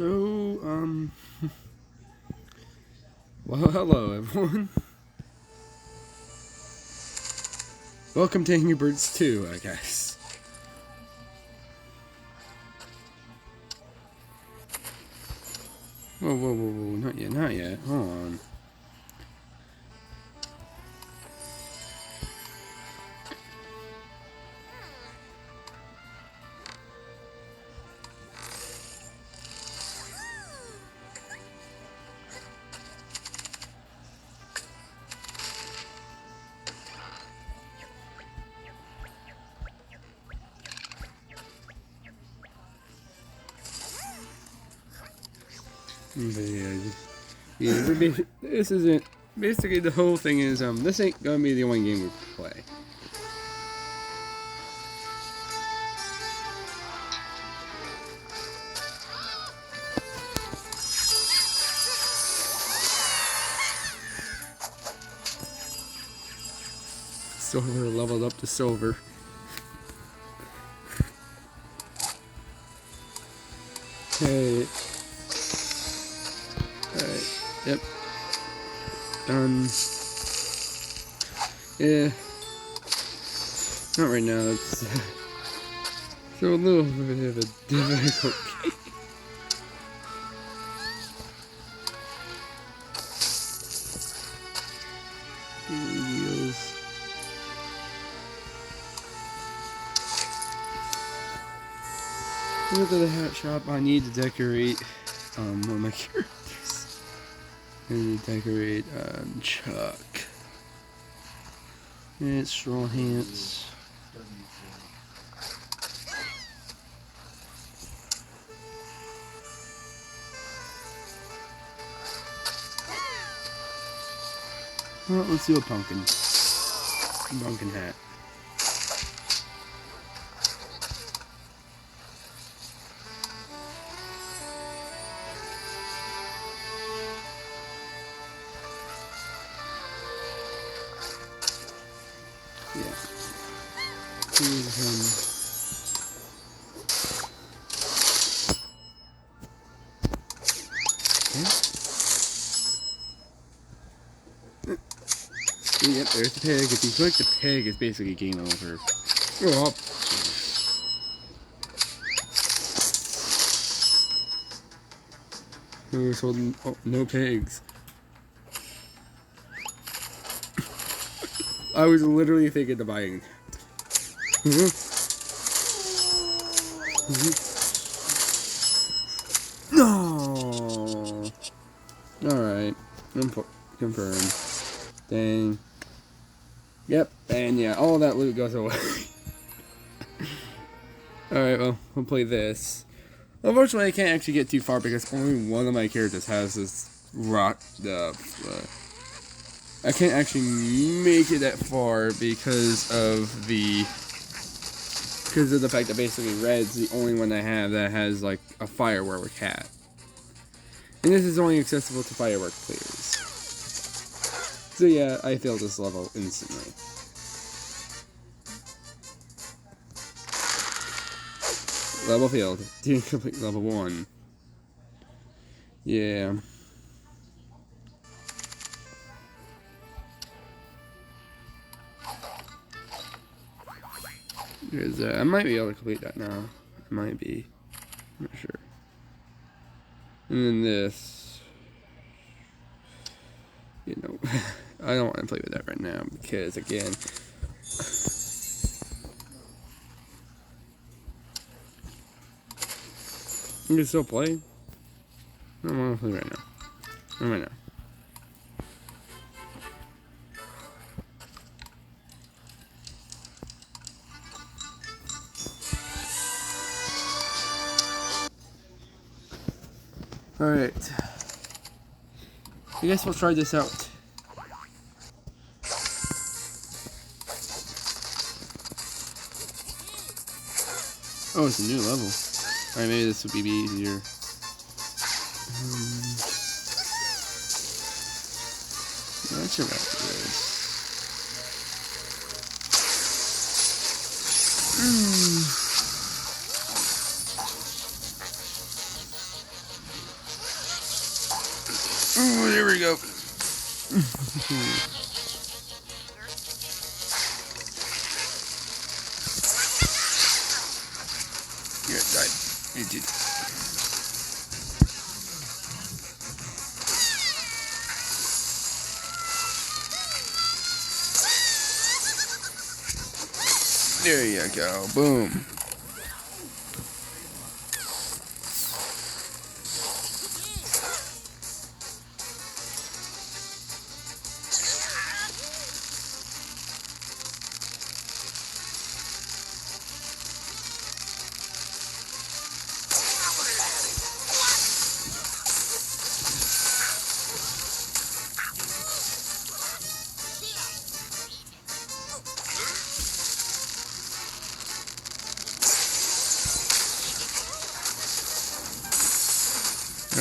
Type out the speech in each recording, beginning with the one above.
So, well, hello everyone. Welcome to Angry Birds 2, I guess. Whoa, whoa, whoa, whoa, not yet, not yet. Hold on. But yeah, this isn't, basically the whole thing is, this ain't gonna be the only game we play. Silver leveled up to silver. Hey. Alright, yep. Yeah. Not right now, it's so a little bit of a difficult game. Wheels. Look at the hat shop. I need to decorate one of my characters. I need to decorate Chuck. And it's Straw Hats. Well, let's do a pumpkin hat. Yeah. Here's him. Yep, there's the pig. If you click the pig, it's basically game over. Oh, who's holding? Oh, no pigs. I was literally thinking of buying. No. All right. Confirmed. Dang. Yep. And yeah, all that loot goes away. All right. Well, we'll play this. Unfortunately, I can't actually get too far because only one of my characters has this rock. I can't actually make it that far because of the fact that basically Red's the only one I have that has like a firework hat, and this is only accessible to firework players. So yeah, I failed this level instantly. Level failed. Didn't complete level 1. Yeah. Because I might be able to complete that now. I might be. I'm not sure. And then this. You know, I don't want to play with that right now because, again, you can still play. I don't want to play right now. Not right now. Alright. I guess we'll try this out. Oh, it's a new level. Alright, maybe this will be easier. That's about this. Oh, there we go. Yeah, die. You did. There you go. Boom.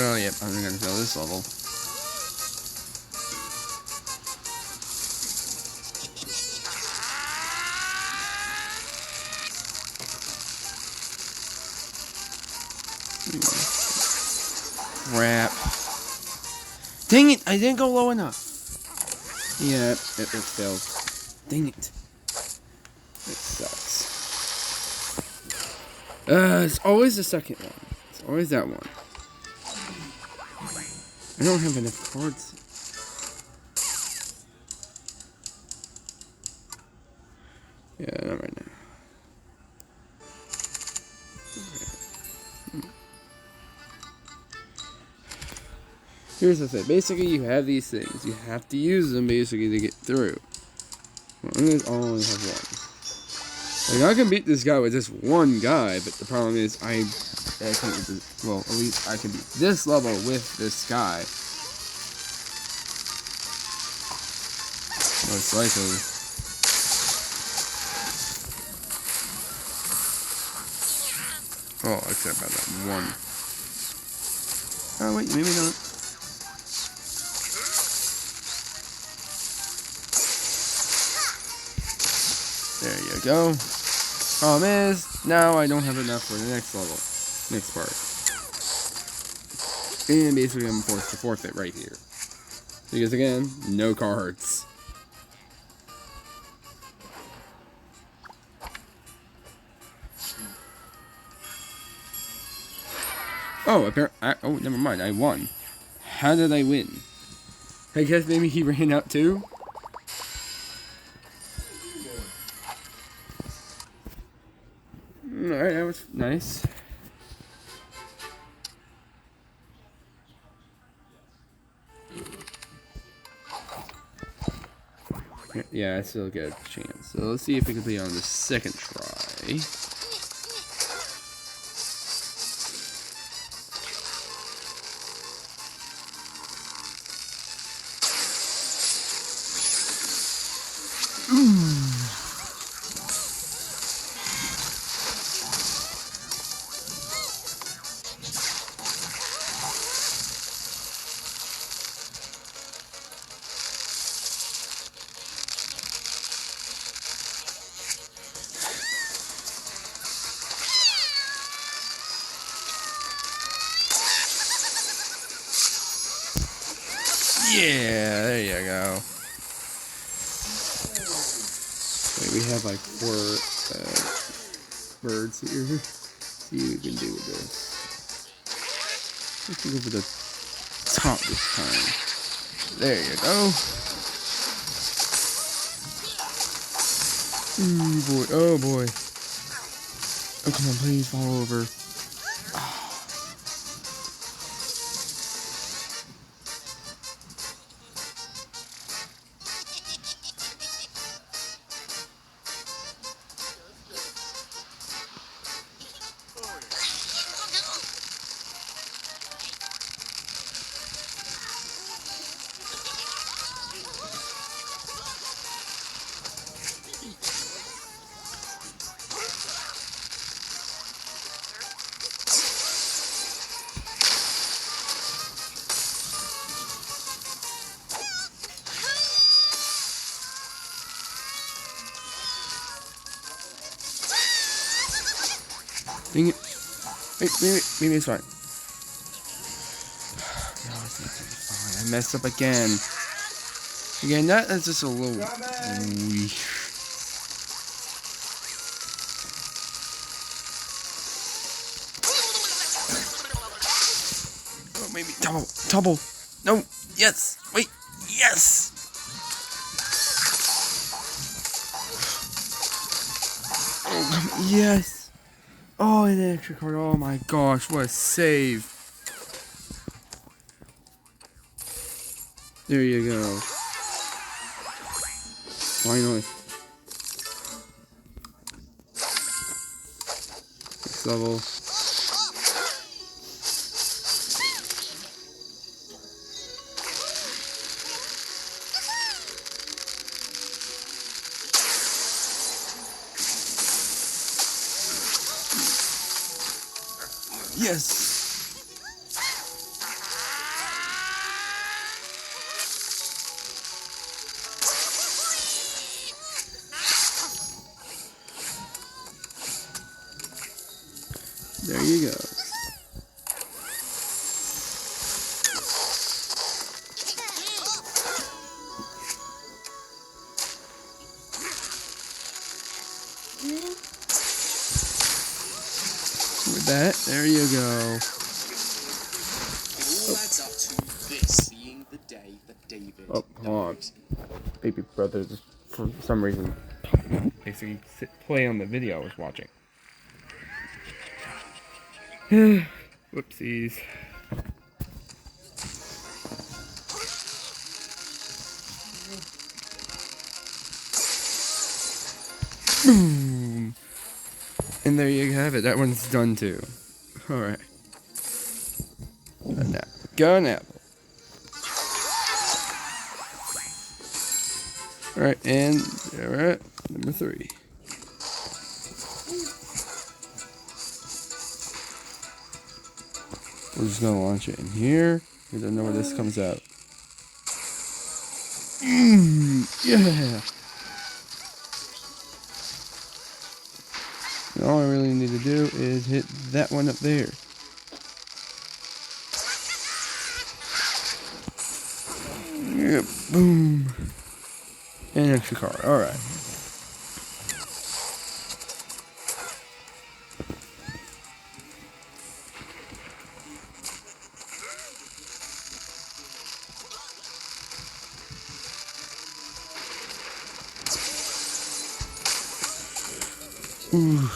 Oh, yep, I'm gonna fail this level. Crap. Dang it, I didn't go low enough. Yeah, it failed. Dang it. It sucks. It's always the second one. It's always that one. I don't have enough cards. Yeah, not right now. Here's the thing. Basically, you have these things. You have to use them basically to get through. Well, I'm gonna only have one. Like, I can beat this guy with just one guy, but the problem is I can't. Well, at least I can beat this level with this guy. Most likely. Oh, except about that one. Oh wait, maybe not. There you go. Problem is, now I don't have enough for the next level. Next part. And basically I'm forced to forfeit right here. Because again, no cards. Oh, oh, never mind, I won. How did I win? I guess maybe he ran out too? Alright, that was nice. Yeah, I still get a chance. So let's see if we can play on the second try. Yeah, there you go. Wait, we have like 4 birds here. See what we can do with this. Let's go for the top this time. There you go. Ooh, boy. Oh, boy. Oh, come on, please fall over. Dang it. Wait, maybe it's fine. No, it's not fine. I I messed up again. Again, that is just a little weird. Oh, maybe double. No, yes, wait, yes. Oh, yes. Oh, an extra card. Oh my gosh, what a save. There you go. Finally. Next level. Yes. There you go. With that, there you go. It all adds up to this being the day that David Oh, hold on. Baby brother, just for some reason, basically play on the video I was watching. Whoopsies. Boom. And there you have it. That one's done too. Alright. Now, gun apple. Alright, and we're at number 3. We're just gonna launch it in here. We don't know where this comes out. Yeah! And all I really need to do is hit that one up there. Yep, boom. And extra card, alright. Ooh.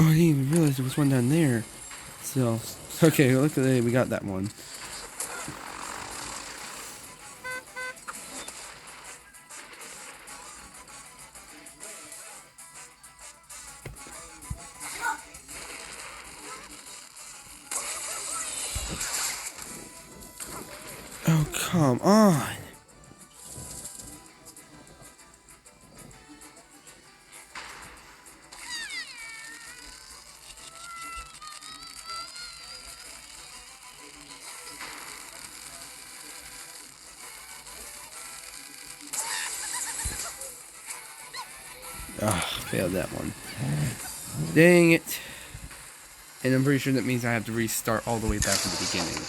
Oh, I didn't even realize there was one down there. So, okay, look at it, we got that one. Oh, come on. Ah, failed that one. Dang it. And I'm pretty sure that means I have to restart all the way back to the beginning.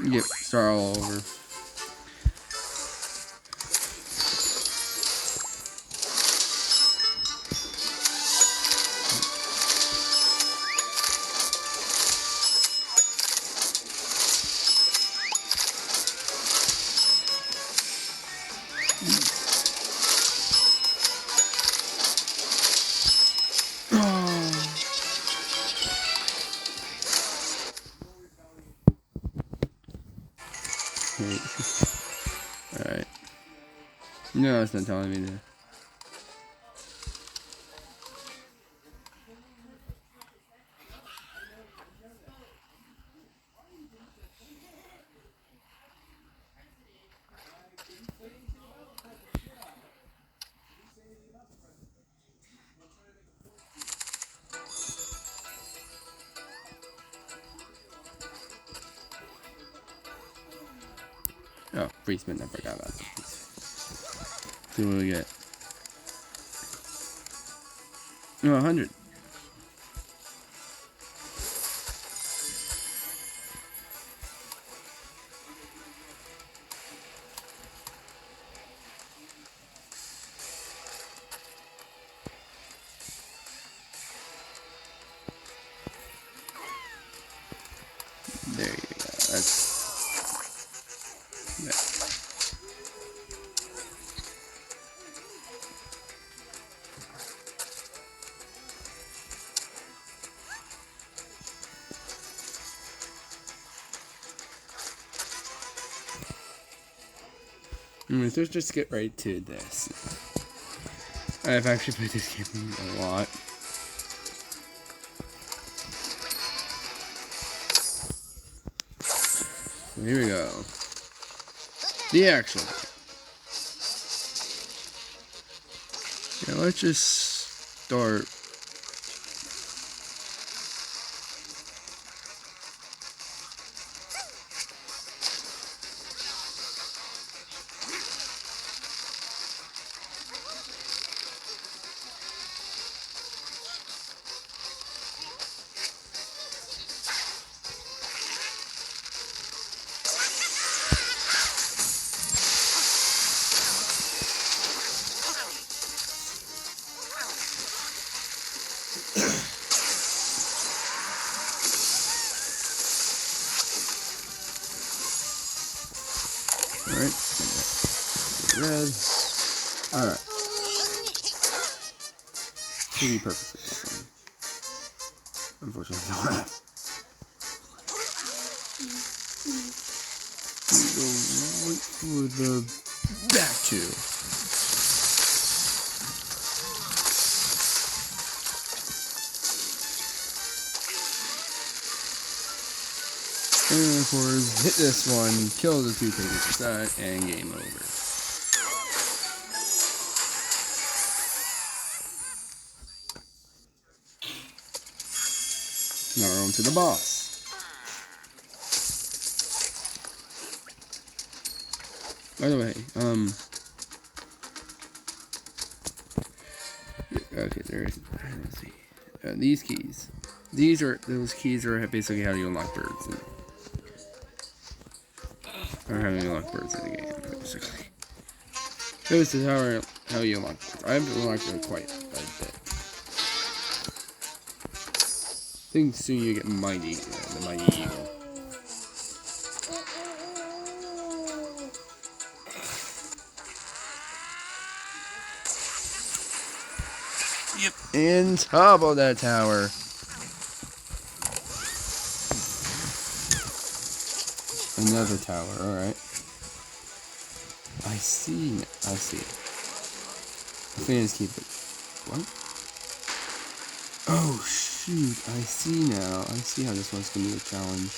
Yep, start all over. Alright. No, it's not telling me to. Oh, free spin, I forgot about that. See what we get. Oh, 100. There you go. That's that. Let's just get right to this. I've actually played this game a lot. So here we go. The actual game. Yeah, let's just start. Alright. Red. Alright. Should be perfect. Unfortunately, I don't have. Go right for the back two. And of course, hit this one, kill the two pigs aside, and game over. Now we're on to the boss. By the way, okay, let's see. These keys. Those keys are basically how you unlock birds. Or how you unlock birds in the game, basically. This is how you unlock birds. I haven't unlocked it quite a bit. I think soon you get Mighty, the Mighty Eagle. Yep. In top of that tower. Another tower, alright. I see. Fans keep it. What? Oh, shoot. I see now. I see how this one's going to be a challenge.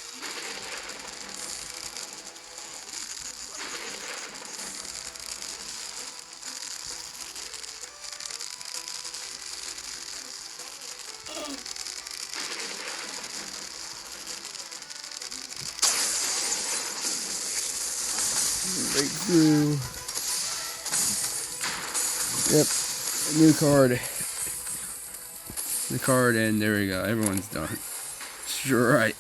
Right through. Yep. New card. The card, and there we go. Everyone's done. Right.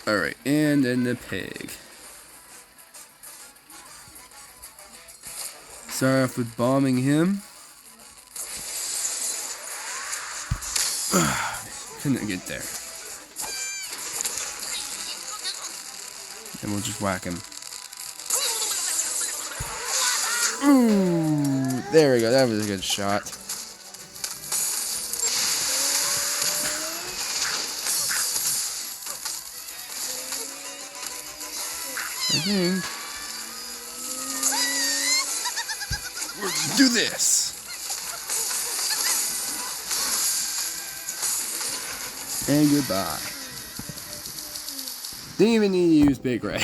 Alright, and then the pig. Start off with bombing him. Couldn't get there. And we'll just whack him. Ooh, there we go. That was a good shot. I think we'll just do this. And goodbye. Didn't even need to use Big Red.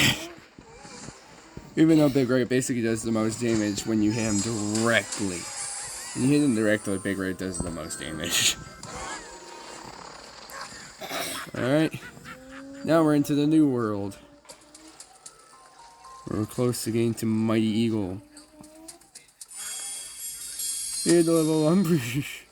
Even though Big Red basically does the most damage when you hit him directly. When you hit him directly, Big Red does the most damage. Alright. Now we're into the new world. We're close to getting to Mighty Eagle. Here's the level 1 bridge.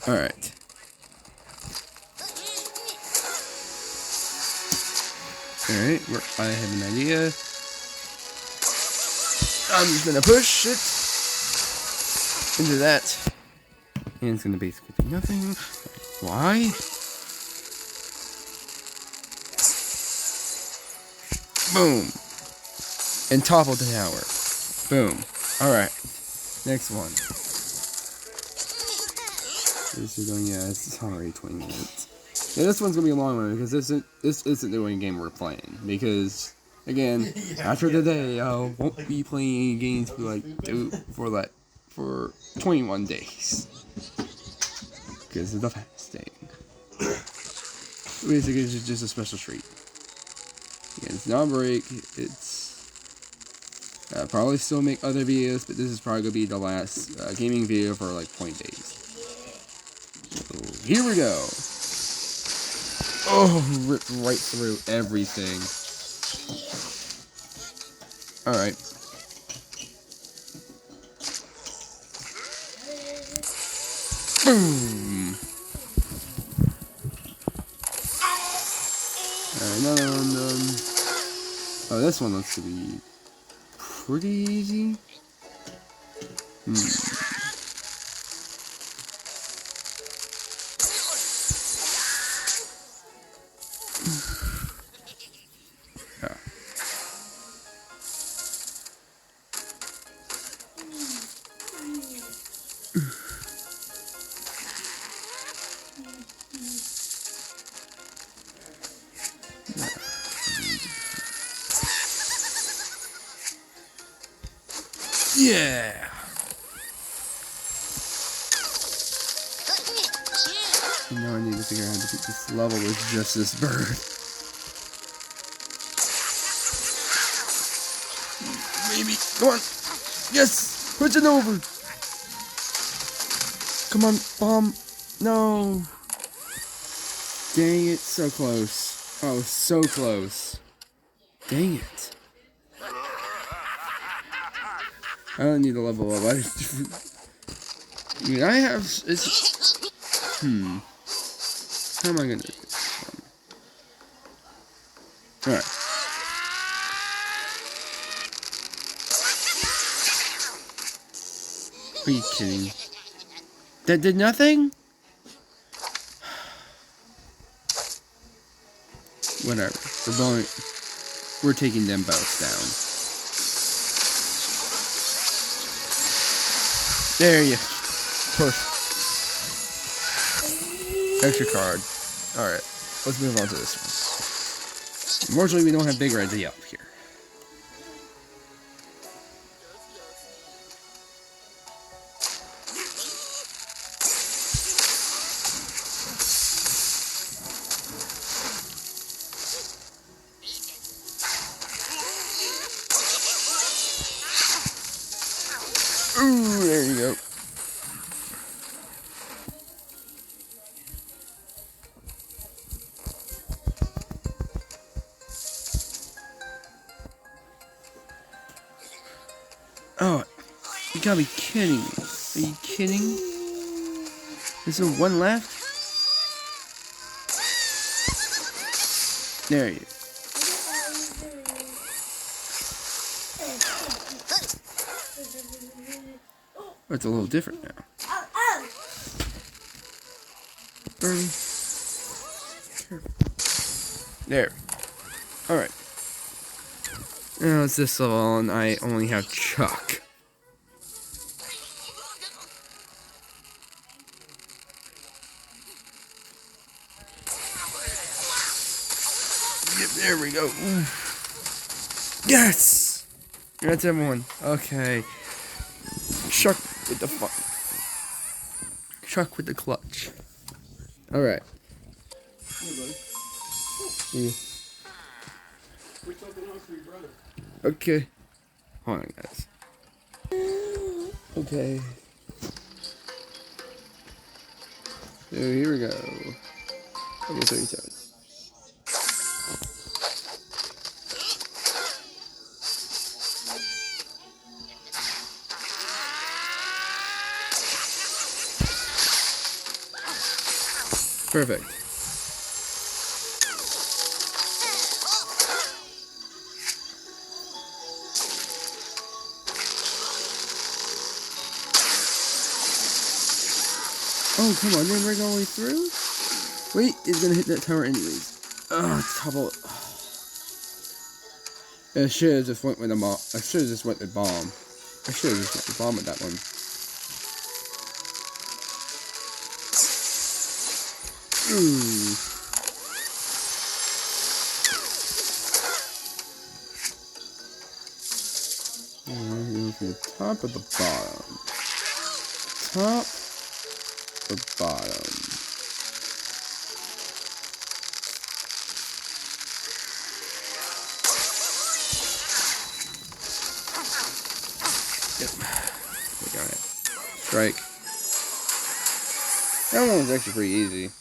Alright. Alright, I have an idea. I'm just gonna push it into that. And it's gonna basically do nothing. Why? Boom. And topple the tower. Boom. Alright. Next one. This is going, yeah, it's already 20 minutes. Yeah, this one's gonna be a long one because this isn't the only game we're playing. Because again, after the day, I won't be playing any games for 21 days because of the fasting. Basically, it's just a special treat. Again, it's not a break. It's I'll probably still make other videos, but this is probably gonna be the last gaming video for like 20 days. So here we go. Oh, ripped right through everything. Alright. Boom! Alright, another one done. Oh, this one looks to be pretty easy. Yeah! Now I need to figure out how to beat this level with just this bird. Maybe. Come on! Yes! Push it over! Come on, bomb! No! Dang it, so close. Oh, so close. Dang it. I don't need to level up. I mean, I have... How am I gonna do this? Alright. Are you kidding? That did nothing? Whatever. We're taking them both down. There you. Perfect. Extra card. Alright. Let's move on to this one. Unfortunately, we don't have Big Red up here. Ooh, there you go. Oh, you gotta be kidding me. Are you kidding? Is there one left? There you go. Oh, it's a little different now. There. Alright. Now it's this level and I only have Chuck. Yep, there we go. Ooh. Yes! That's everyone. Okay. Chuck with the fun. Chuck with the clutch. Alright. Hey, buddy. See you. Okay. Hold on, guys. Okay. So here we go. Level 37. Perfect. Oh, come on, didn't break all the way through? Wait, it's gonna hit that tower anyways. Ugh, it's toppled. I should have just went with a bomb. I should have just went with bomb. I should have just went with bomb with that one. Ooh. Go from the top or the bottom? Top or bottom? Yep. We got it. Strike. That one was actually pretty easy.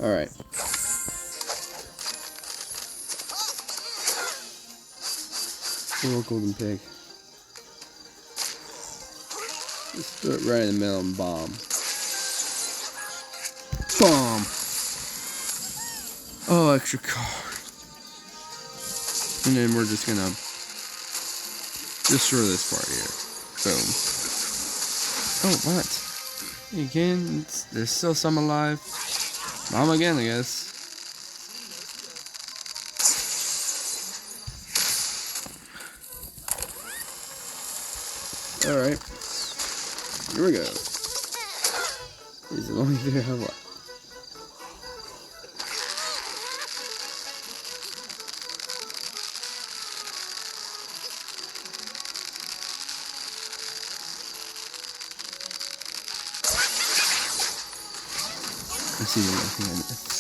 Alright. Little golden pig. Just do it right in the middle and bomb. Bomb! Oh, extra card. And then we're just gonna destroy this part here. Boom. Oh, what? Again, there's still some alive. Bomb again, I guess. Alright. Here we go. These are the only three I have left.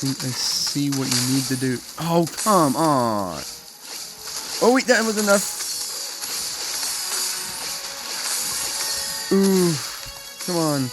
I see what you need to do. Oh, come on. Oh, wait, that was enough. Ooh, come on.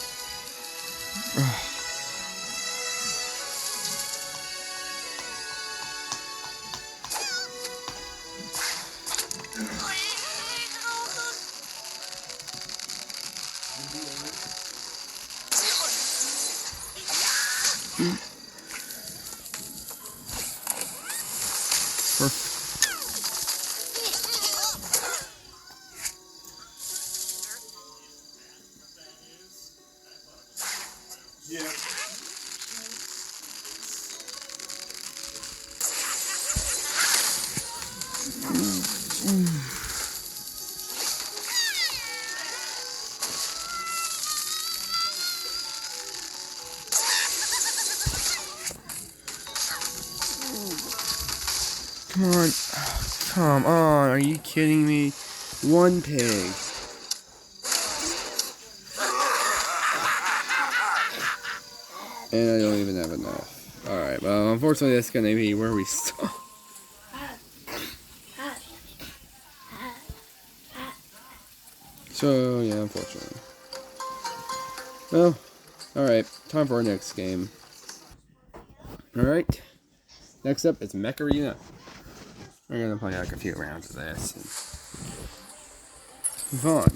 Come on. Come on. Are you kidding me? One pig. And I don't even have enough. Alright, well, unfortunately, that's gonna be where we stop. So, yeah, unfortunately. Well, alright. Time for our next game. Alright. Next up, it's Mech Arena. We're gonna play like a few rounds of this. And move on.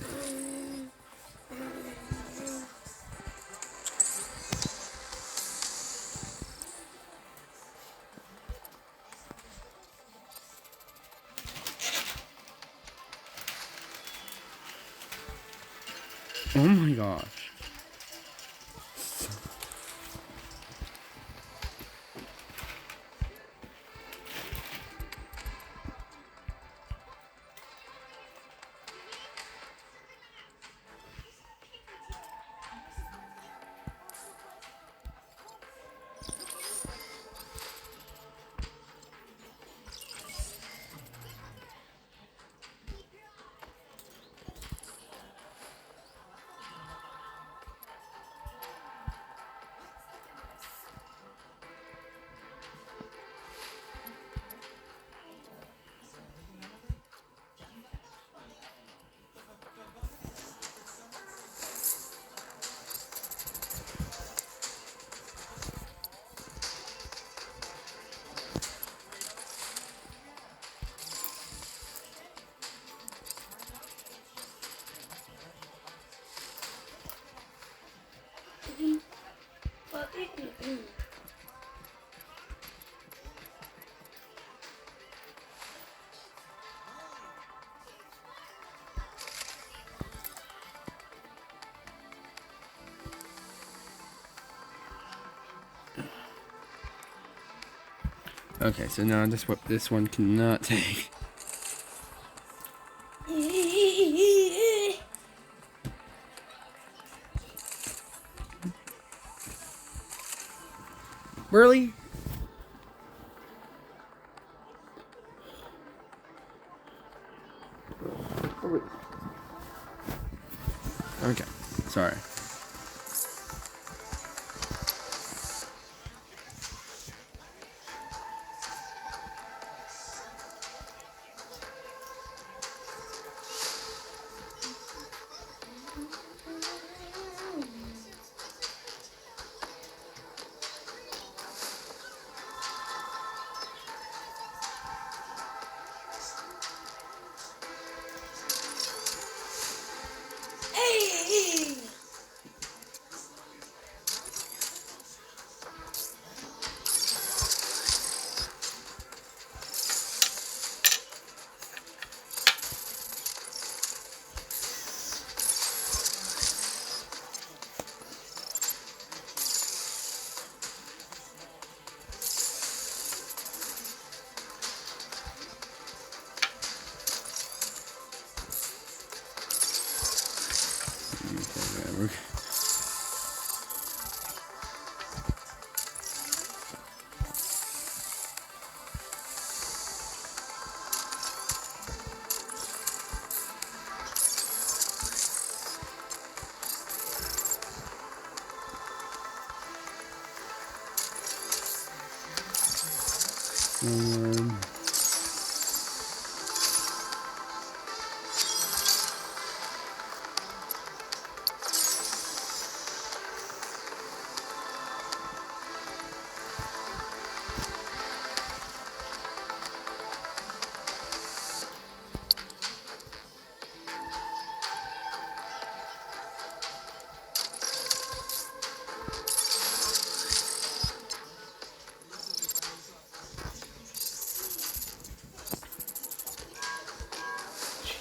Oh my gosh. Okay, so now that's what this one cannot take. Really? Okay, sorry.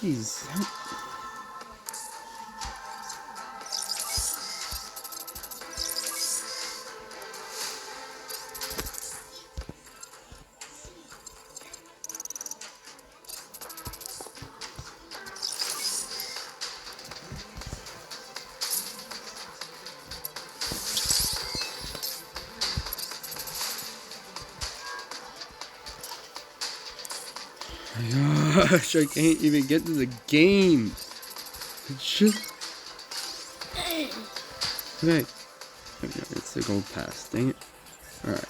Jeez. Gosh, I can't even get to the game. It's just... Okay. It's the gold pass. Dang it. Alright.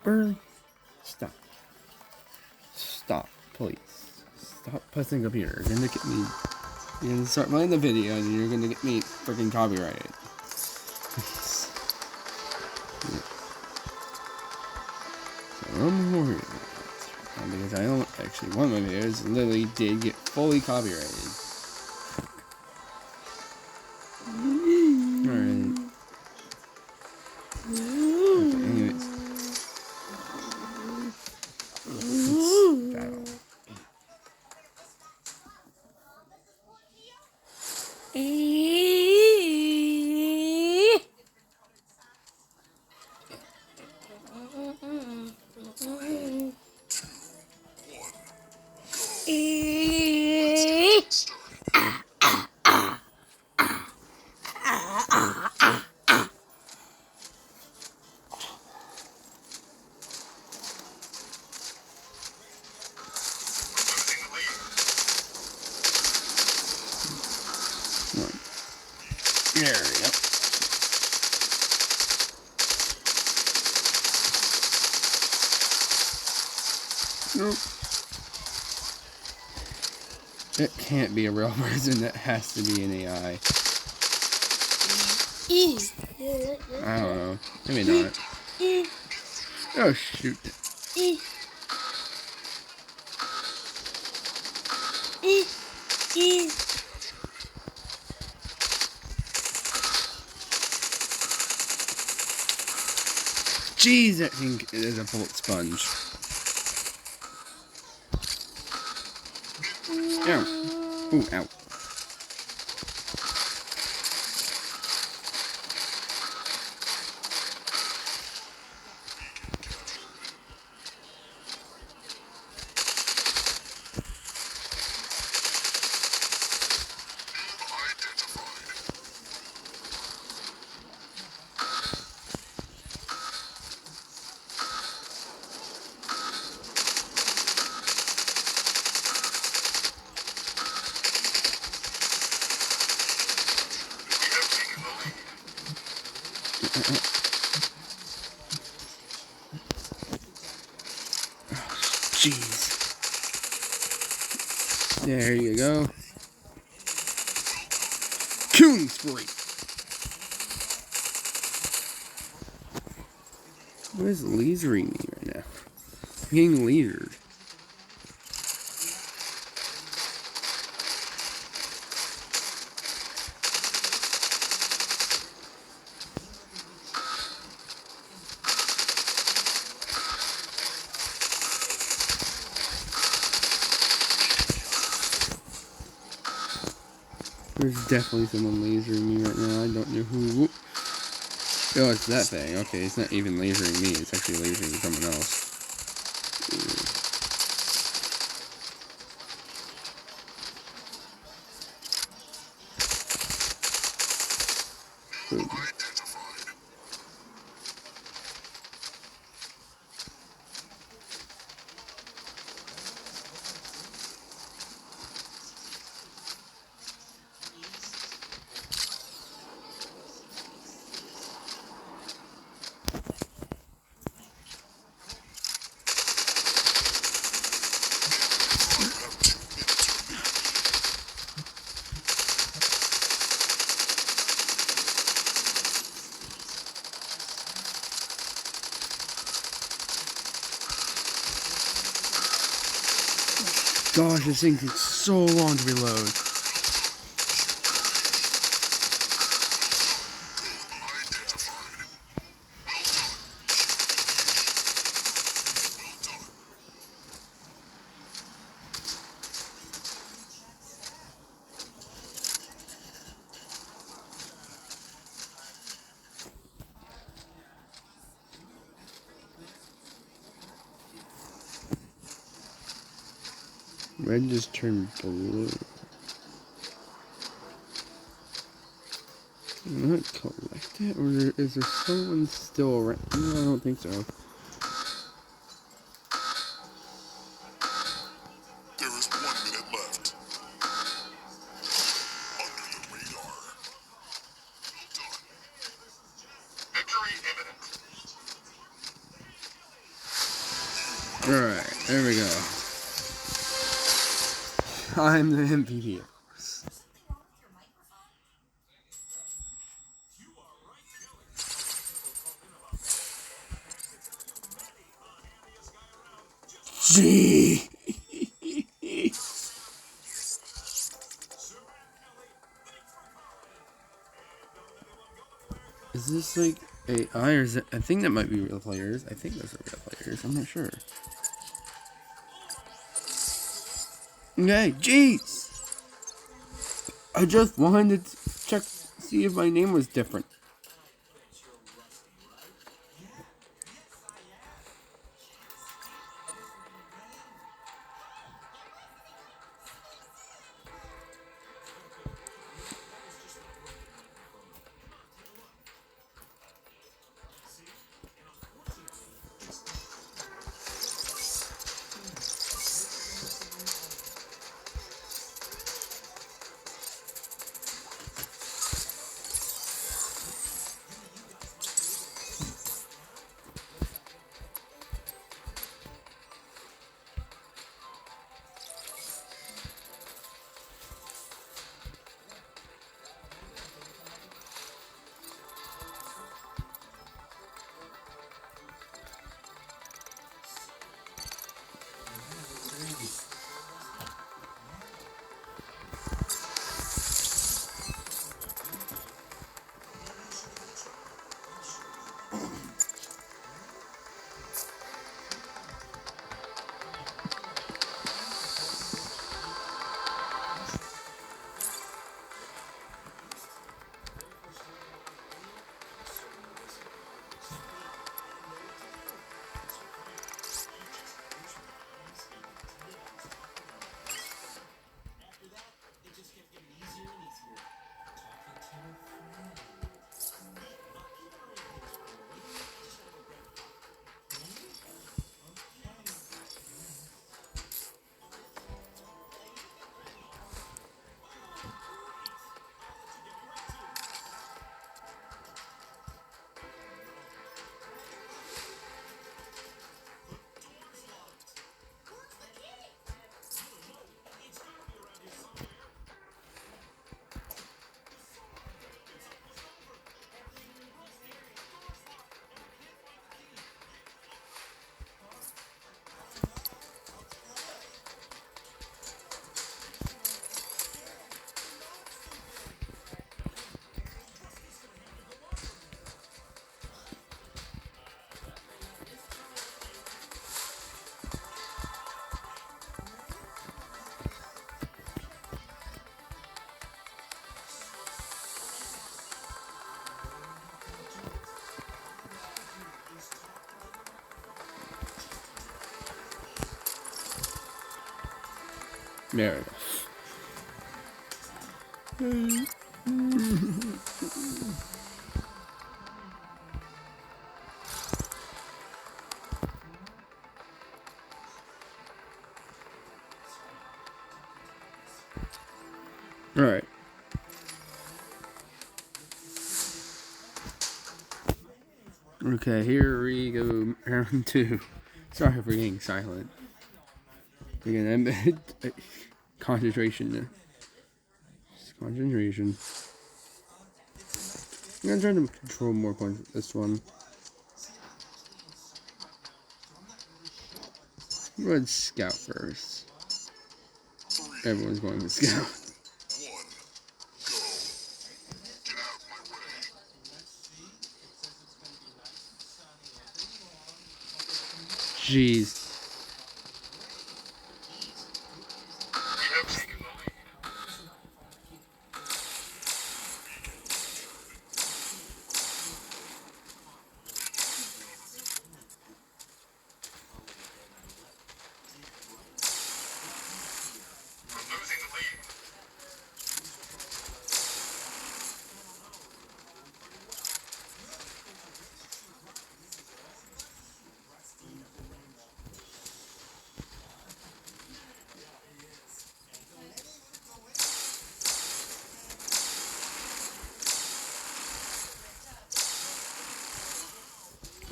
Burley. Stop. Stop, please. Stop pressing computer. You're gonna get me... You're gonna start playing the video and you're gonna get me freaking copyrighted. I'm worried about that. Because I don't actually, one of my videos literally did get fully copyrighted. Alright. Okay, anyways. Let's battle. There we go. Nope. It can't be a real person. That has to be an AI. I don't know. Maybe not. Oh, shoot. Jeez, that thing is a bullet sponge. Ow. Ooh, ow. Jeez. There you go. Killing spree. What is lasering me right now? I'm getting lasered. There's definitely someone lasering me right now. I don't know who. Oh, it's that thing. Okay, it's not even lasering me. It's actually lasering someone else. Gosh, this thing takes so long to reload. Red just turned blue. Am I gonna collect it, or is there someone still around? No, I don't think so. There is 1 minute left. Under the radar. Done. Victory imminent. Alright, there we go. I'm the MVP. Gee. Is this like AI or is it? I think that might be real players. I think those are real players. I'm not sure. Okay, jeez. I just wanted to check, see if my name was different. There we go. Alright. Okay, here we go. Round 2. Sorry for getting silent. Again, concentration. Concentration. I'm gonna try to control more points with this one. I'm going to scout first. Everyone's going with scout. Jeez.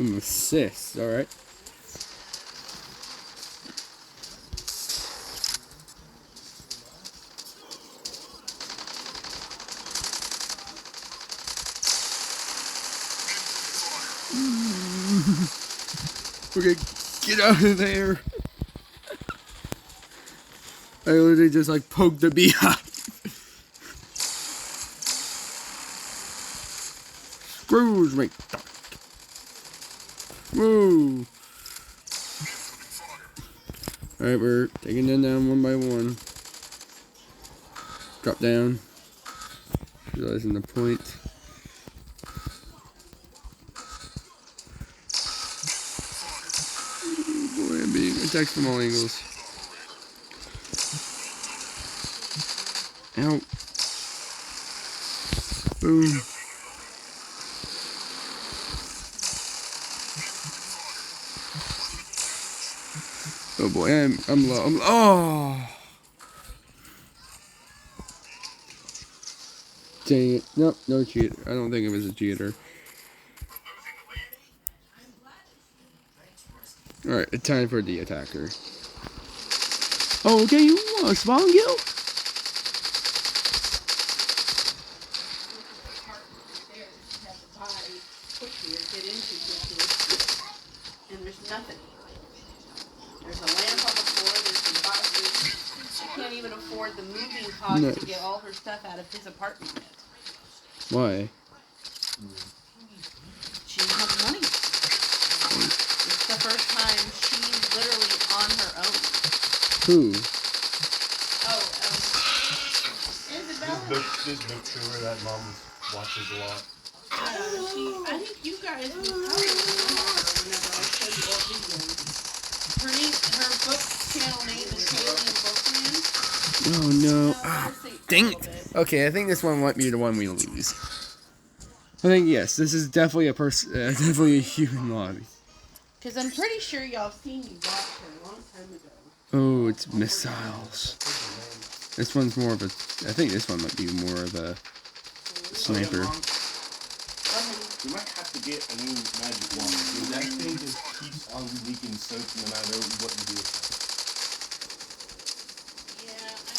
Assist, alright. Okay, get out of there. I literally just like poked the beehive. Screws me. Woo! Alright, we're taking them down one by one. Drop down. Realizing the point. Oh boy, I'm being attacked from all angles. Ow. Boom. Oh boy, I'm low. Oh! Dang it. Nope, no cheater. I don't think it was a cheater. Alright, time for the attacker. Oh, okay, you want a spawn kill? And there's nothing. There's a lamp on the floor, there's some boxes. She can't even afford the moving cost to get all her stuff out of his apartment yet. Why? She doesn't have money. It's the first time she's literally on her own. Who? Oh, Isabella. This book tour that mom watches a lot. I think you guys would probably know her whenever I showed you all videos. Her book channel name is Haley and Bookman. Oh no. Oh, Dang it. Okay, I think this one might be the one we lose. I think, yes, this is definitely definitely a human lobby. Because I'm pretty sure y'all seen me watch her a long time ago. Oh, it's missiles. This one's more of a... I think this one might be more of a sniper. You might have to get a new magic wand. Because that thing just keeps on leaking soap no matter what you do with it. Yeah, I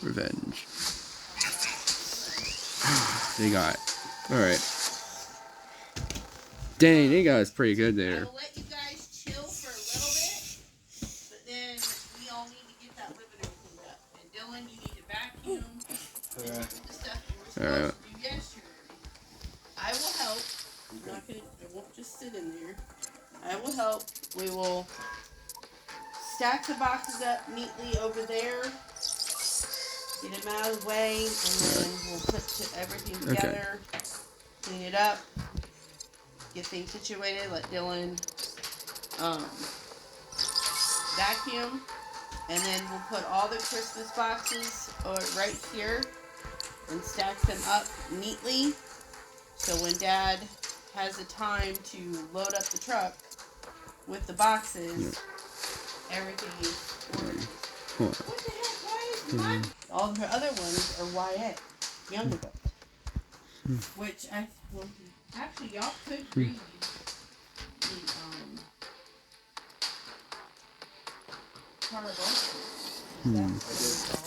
know. Revenge. They got it. Alright. Dang, they got us pretty good there. I will let you guys chill for a little bit, but then we all need to get that living room cleaned up. And Dylan, you need to vacuum and do the stuff you were supposed to do yesterday. I will help. I'm not gonna. I won't just sit in there. I will help. We will stack the boxes up neatly over there. Get them out of the way, and then we'll put everything together, clean it up, get things situated. Let Dylan vacuum, and then we'll put all the Christmas boxes right here and stack them up neatly. So when Dad has the time to load up the truck with the boxes, everything is ordered. What the heck? Why is mine? All of her other ones are YA, young adult. Which actually y'all could read the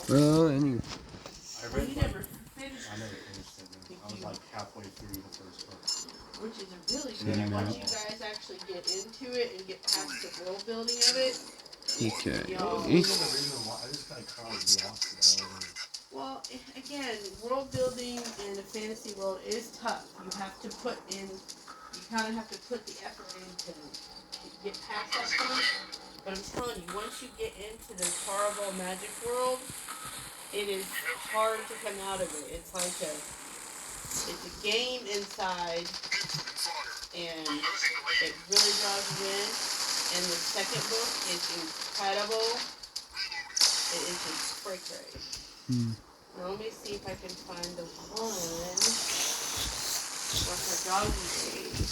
Well, anyway. I Well, read you like, never finished. I never finished it. I was like halfway through the first book. Which is really good. Once you guys actually get into it and get past the world building of it. Okay. Y'all. I just got kind of lost it. Well, again, world building in a fantasy world is tough. You have to put in, you kind of have to put the effort in to get past that point. But I'm telling you, once you get into this horrible magic world, it is hard to come out of it. It's like it's a game inside, and it really draws you in. And the second book is incredible. It is just cray-cray. Now let me see if I can find the one for her doggy days.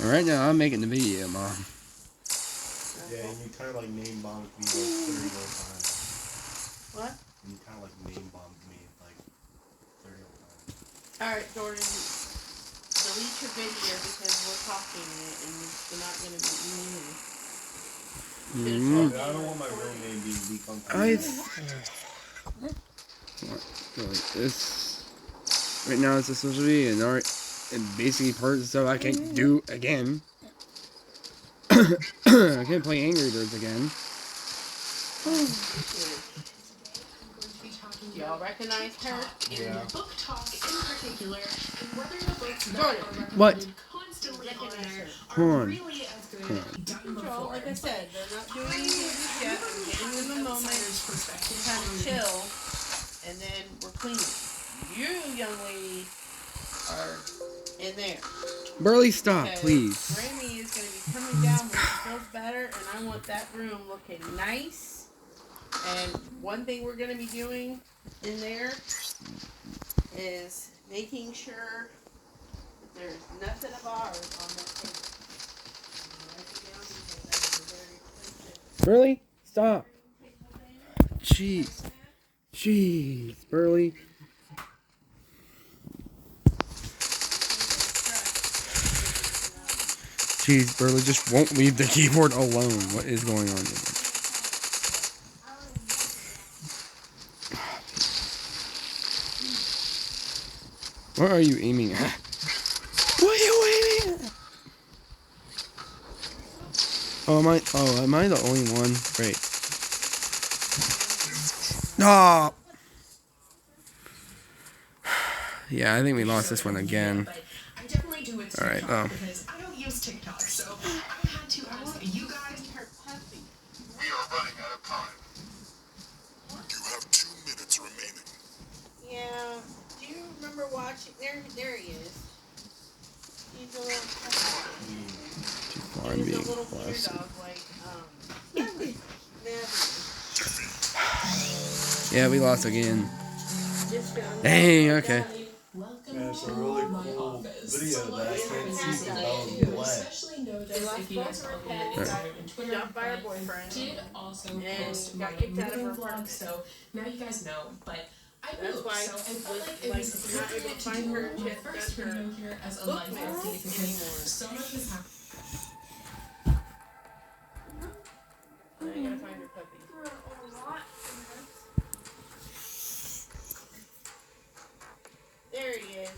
Right now, I'm making the video, Mom. Yeah, and you kind of like name bombed me like 30 more times. What? And you kind of like name bombed me like 30 more times. Alright, Jordan. Delete your video because we're talking and you're not going to be mean. I don't want my real name being leaked on This right now it's supposed to be an art and basically part of the stuff I can't do again. I can't play Angry Birds again. Do y'all recognize her? Yeah. Book talk in particular, and whether the books that Jordan. are recommended What? constantly on Recognize there her. Come are on. really as good done Y'all, before. like I said, they're not doing anything just yet. I'm getting them a moment to kind of chill, and then we're cleaning. You, young lady, are in there. Burley, stop, Because please. Grammy is going to be coming down when she feels better, and I want that room looking nice. And one thing we're going to be doing in there is making sure that there's nothing of ours on that table. Write it down because that is a very expensive Burley, stop. Jeez, Burley. Jeez, Burley just won't leave the keyboard alone. What is going on here? What are you aiming at? What are you aiming at? Oh, am I the only one? Great. No. Yeah, I think we lost this one again. But I definitely do it All right, TikTok because I don't use TikTok, so I had to ask you guys. her puppy. We are running out of time. You have 2 minutes remaining. Yeah. Do you remember watching? There he is. He's a little puppy. I'm He's being a little wiener classy. dog like Matthew. Yeah, we lost again. Just found Dang, out okay. that Welcome Man, it's a to really my cool office. video So that I if can't you see guys because like I was to black. especially know this lost if you guys both of her follow me pets. on Twitter, Dumped by her but boyfriend. did also And post got my kicked out of moving her vlog, apartment. so now you guys know. But I That's moved, why so I felt like it like, was not able appropriate to to find do her my chip first that her video here as a book life mess update because anymore. so much has happened. Now you gotta find her puppy. There he is.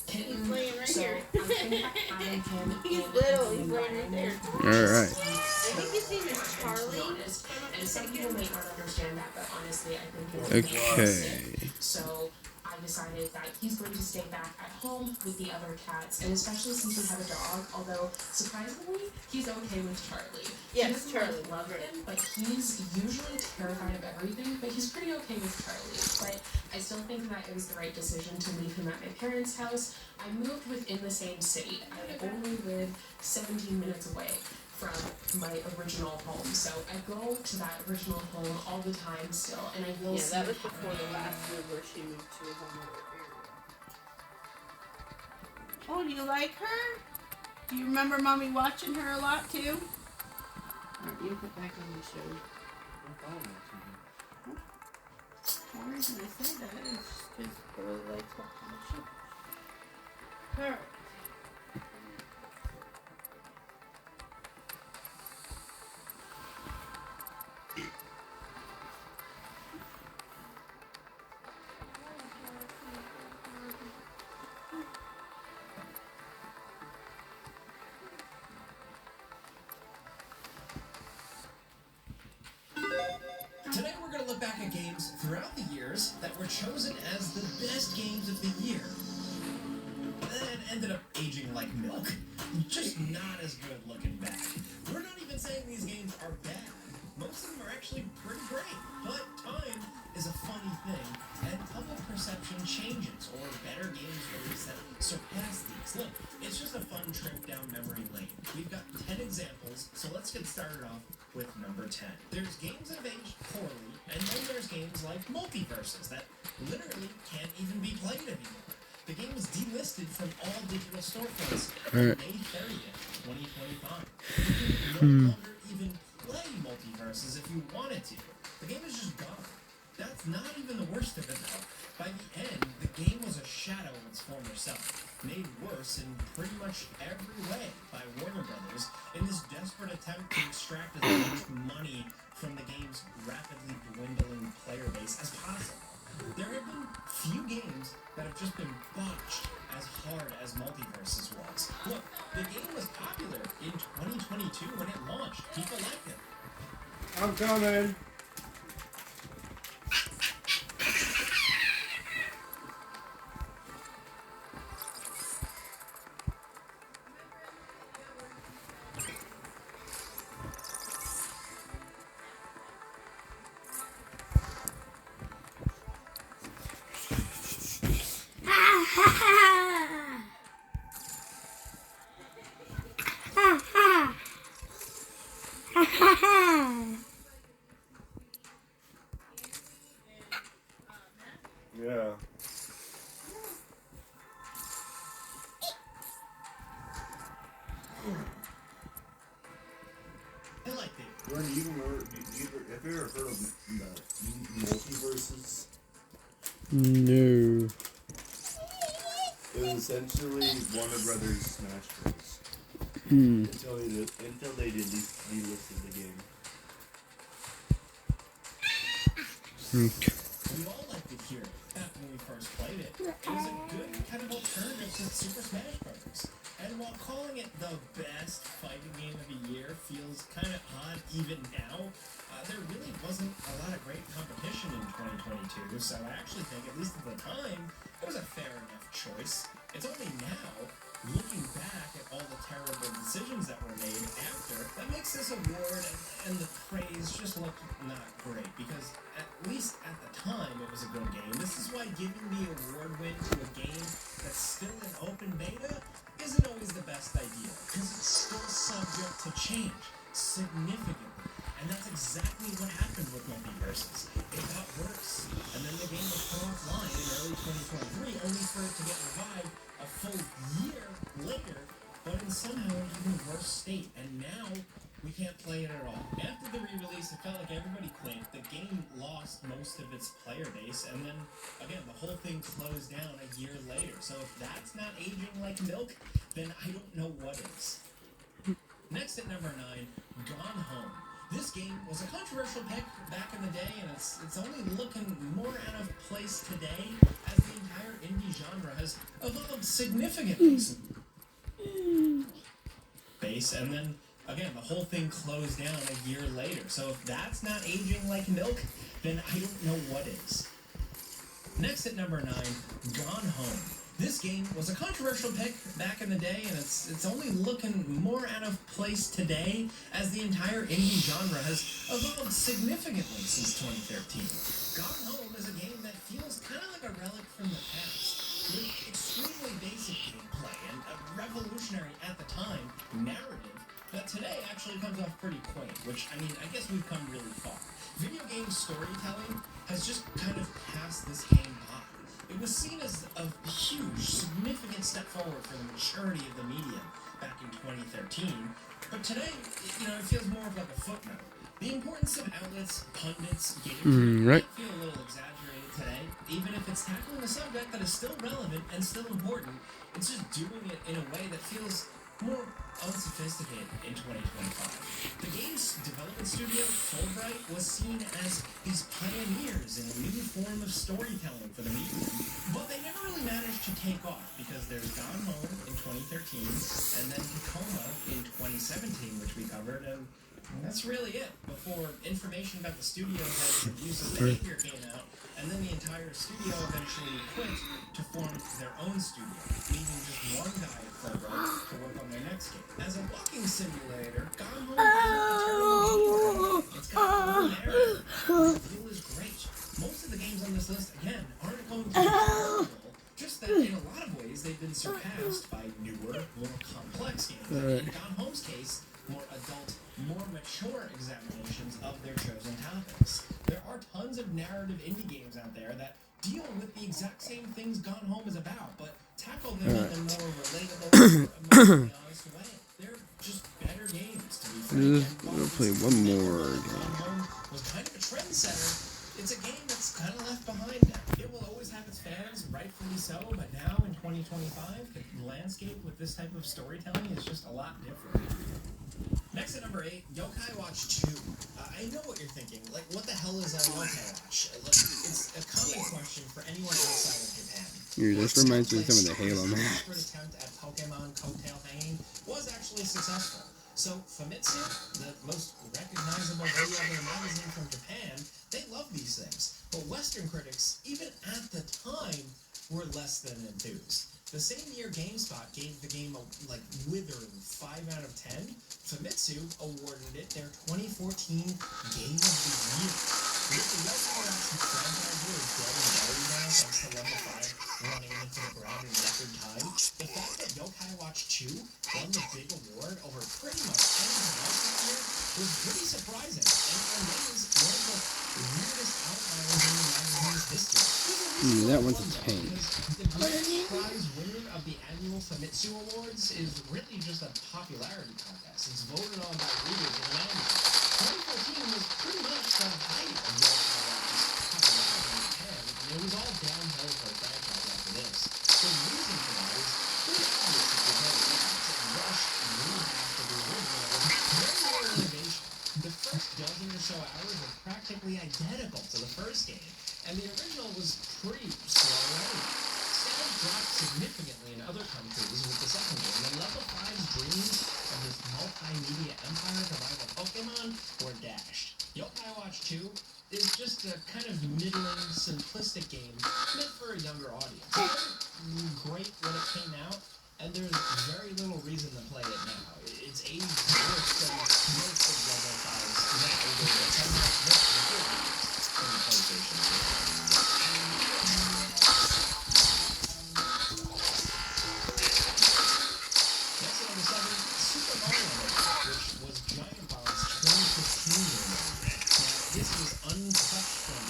He's laying right So here. I think that having him He's in little. an He's laying right there. Alright. I think his name is Charlie. And some people may not understand that, but honestly, I think it's Okay. So I decided that he's going to stay back at home with the other cats, and especially since we have a dog, although surprisingly, he's okay with Charlie. Yes, he doesn't Charlie. like, love him, but he's usually terrified of everything, but he's pretty okay with Charlie. But I still think that it was the right decision to leave him at my parents' house. I moved within the same city. I only live 17 minutes away from my original home, so I go to that original home all the time still, and I will see that was it before happen. the last move where she moved to a whole other area. Oh, do you like her? Do you remember Mommy watching her a lot too? Alright, you put back on the show. The only reason I said that is just because I really likes watching the show. Alright. Today we're going to look back at games throughout the years that were chosen as the best games of the year. And ended up aging like milk. Just not as good looking back. We're not even saying these games are bad. Most of them are actually pretty great. But time is a funny thing, and public perception changes, or better games released that surpass these. Look, it's just a fun trip down memory lane. We've got 10 examples, so let's get started off with number 10. There's games that have aged poorly, and then there's games like Multiverses that literally can't even be played anymore. The game was delisted from all digital storefronts on May 30th, 2025. You can no longer even play Multiverses if you wanted to. The game is just gone. That's not even the worst of it though. By the end, the game was a shadow of its former self, made worse in pretty much every way by Warner Brothers in this desperate attempt to extract as much money from the game's rapidly dwindling player base as possible. There have been few games that have just been botched as hard as Multiverses was. Look, the game was popular in 2022 when it launched. People liked it. I'm coming. Yeah. I liked it. Have you ever heard of Multiverses? No. It was essentially Warner Brothers Smash Bros. Hmm. Until they delisted the game. We all liked it here back when we first played it. It was a good kind of alternative to Super Smash Bros. And while calling it the best fighting game of the year feels kind of odd even now, there really wasn't a lot of great competition in 2022, so I actually think, at least at the time, it was a fair enough choice. It's only now, looking back at all the terrible decisions that were made after, that makes this award and the praise just look not great, because at least at the time it was a good game. This is why giving the award win to a game that's still in open beta isn't always the best idea, because it's still subject to change significantly. And that's exactly what happened with Multiverses. It got worse, and then the game was put offline in early 2023, only for it to get revived a full year later, but in somehow an even worse state. And now we can't play it at all. After the re-release, it felt like everybody quit. The game lost most of its player base, and then again, the whole thing closed down a year later. So if that's not aging like milk, then I don't know what is. Next at number 9, Gone Home. This game was a controversial pick back in the day, and it's only looking more out of place today as the entire indie genre has evolved significantly. Base, and then again, the whole thing closed down a year later. So if that's not aging like milk, then I don't know what is. Next at number 9, Gone Home. This game was a controversial pick back in the day, and it's only looking more out of place today as the entire indie genre has evolved significantly since 2013. Gone Home is a game that feels kind of like a relic from the past, with extremely basic gameplay and a revolutionary at the time narrative that today actually comes off pretty quaint, which, I mean, I guess we've come really far. Video game storytelling has just kind of passed this game by. It was seen as a huge, significant step forward for the maturity of the medium back in 2013, but today, it feels more of like a footnote. The importance of outlets, pundits, games right. might feel a little exaggerated today, even if it's tackling a subject that is still relevant and still important. It's just doing it in a way that feels more unsophisticated in 2025. The game's development studio, Fulbright, was seen as these pioneers in a new form of storytelling for the medium, but they never really managed to take off because there's Gone Home in 2013 and then Tacoma in 2017, which we covered, and that's really it before information about the studio head's abusive behavior came out, and then the entire studio eventually quit to form their own studio, leaving just one guy at Fulbright to work on their next game. As a walking simulator, Gone Home isn't it's got a narrative. The feel is great. Most of the games on this list, again, aren't going to be terrible, just that in a lot of ways they've been surpassed by newer, more complex games. In Gone Home's case, more adult, more mature examinations of their chosen topics. There are tons of narrative indie games out there that deal with the exact same things Gone Home is about, but tackle them in a more relatable, emotionally honest way. They're just better games, to be frank. We'll play one more game. Gone Home was kind of a trendsetter. It's a game that's kind of left behind now. It will always have its fans, rightfully so, but now in 2025, the landscape with this type of storytelling is just a lot different. Next at number 8, Yokai Watch 2. I know what you're thinking. Like, what the hell is a Yokai Watch? It's a common question for anyone outside of Japan. This reminds me of some of the Halo The match. desperate attempt at Pokemon coattail hanging was actually successful. So, Famitsu, the most recognizable radio magazine from Japan, they love these things. But Western critics, even at the time, were less than enthused. The same year GameSpot gave the game a withering 5 out of 10, Famitsu awarded it their 2014 Game of the Year. With the Yokai Watch franchise really dead and buried now thanks to level 5 running into the ground in record time, the fact that Yokai Watch 2 won the big award over pretty much anything else that year was pretty surprising, and remains one of the weirdest outliers in the magazine's history. That one's a pain. The grand prize winner of the annual Famitsu Awards is really just a popularity contest. It's voted on by readers in the magazine. 2014 was pretty much the height of Yokai Watch's popularity in Japan, and it was all downhill for the franchise after this. The reason for that is pretty obvious if you've never read it. Rush rehash of the original was very little innovation. The first dozen or so hours are practically identical to the first game, and the original was pretty slow anyway. Sales dropped significantly in other countries with the second game, and Level 5's dreams of this multimedia empire to rival Pokemon were dashed. Yokai Watch 2 is just a kind of middling, simplistic game meant for a younger audience. It wasn't great when it came out, and there's very little reason to play it now. It's aged worse than most of Level 5's net over the 10 from the PlayStation 2. Next at number 7, Super Mario Maker, which was Giant Bomb's 2015 game. Now, this was untouched from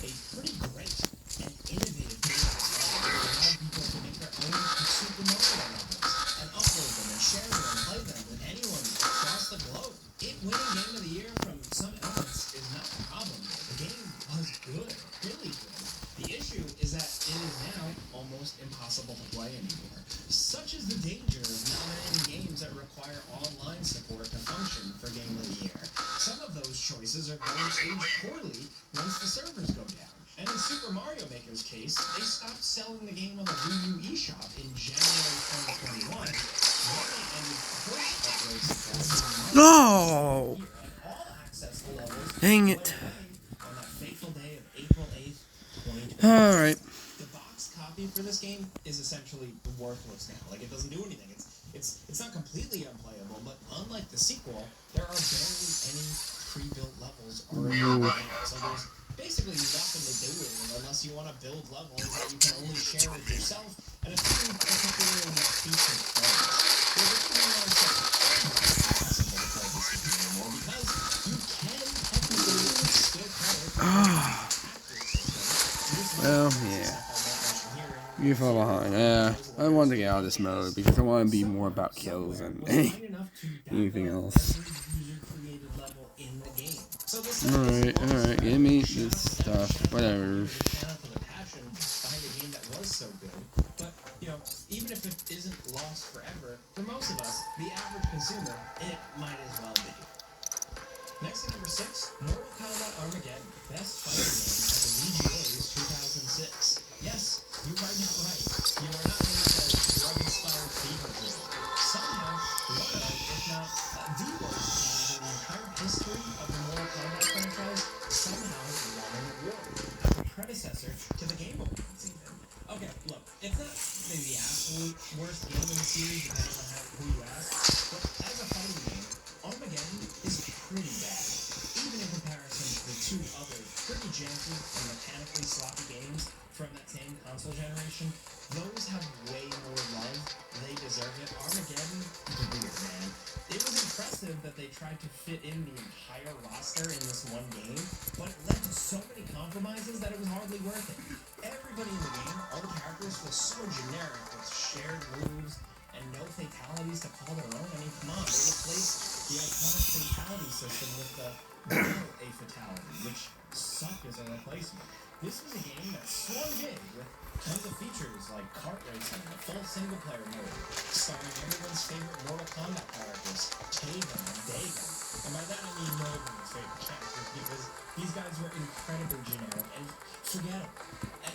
a pretty great and innovative game that allowed people to make their own Super Mario levels and upload them and share them and play them with anyone across the globe. It winning Game of the Year from some elements is not a problem. The game was good, really good. The issue is that it is now almost impossible to play anymore. Such is the danger of nominating games that require online support to function for Game of the Year. Some of those choices are going to age poorly once the servers go down. And in Super Mario Maker's case, they stopped selling the game on the Wii U eShop in January 2021. Then they ended push upload support No! and all access levels Dang went it. away on that fateful day of April 8th, 2020. Alright. for this game is essentially worthless now. Like, it doesn't do anything. It's not completely unplayable, but unlike the sequel, there are barely any pre-built levels already in the game. So there's basically nothing to do with it unless you want to build levels that you can only share with yourself and a few particularly featured friends. There's really no possible to play this game anymore because you can technically still play it. Well, yeah. You fall behind. I want to get out of this mode because I want to be more about kills than anything else. Alright, give me this stuff. Whatever. But, you know, even if it isn't lost forever, for most of us, the average consumer, it might as well be. Next at number 6, Mortal Kombat Armageddon, best fighting game at the VGA's 2006. Yes, you heard it right. You are not in the drug-inspired fever dream. Somehow, one of, if not the worst games in the entire history of the Mortal Kombat franchise, somehow won an award as the predecessor to the Game Awards even. Okay, look, it's not maybe the absolute worst game in the series, depending on who you ask, but as a fighting game, Armageddon is pretty bad, even in comparison to the two other pretty janky and mechanically sloppy games from that same console generation. Those have way more love. They deserve it. Armageddon, weird, man. It was impressive that they tried to fit in the entire roster in this one game, but it led to so many compromises that it was hardly worth it. Everybody in the game, all the characters, was so generic with shared moves and no fatalities to call their own. I mean, come on, they replaced the iconic fatality system with the a fatality, which sucked as a replacement. This was a game that swung big with tons of features like kart racing, a full single-player mode, starring everyone's favorite Mortal Kombat characters, Taven and Dagon. And by that I mean no everyone's favorite characters, because these guys were incredibly generic and forgettable. And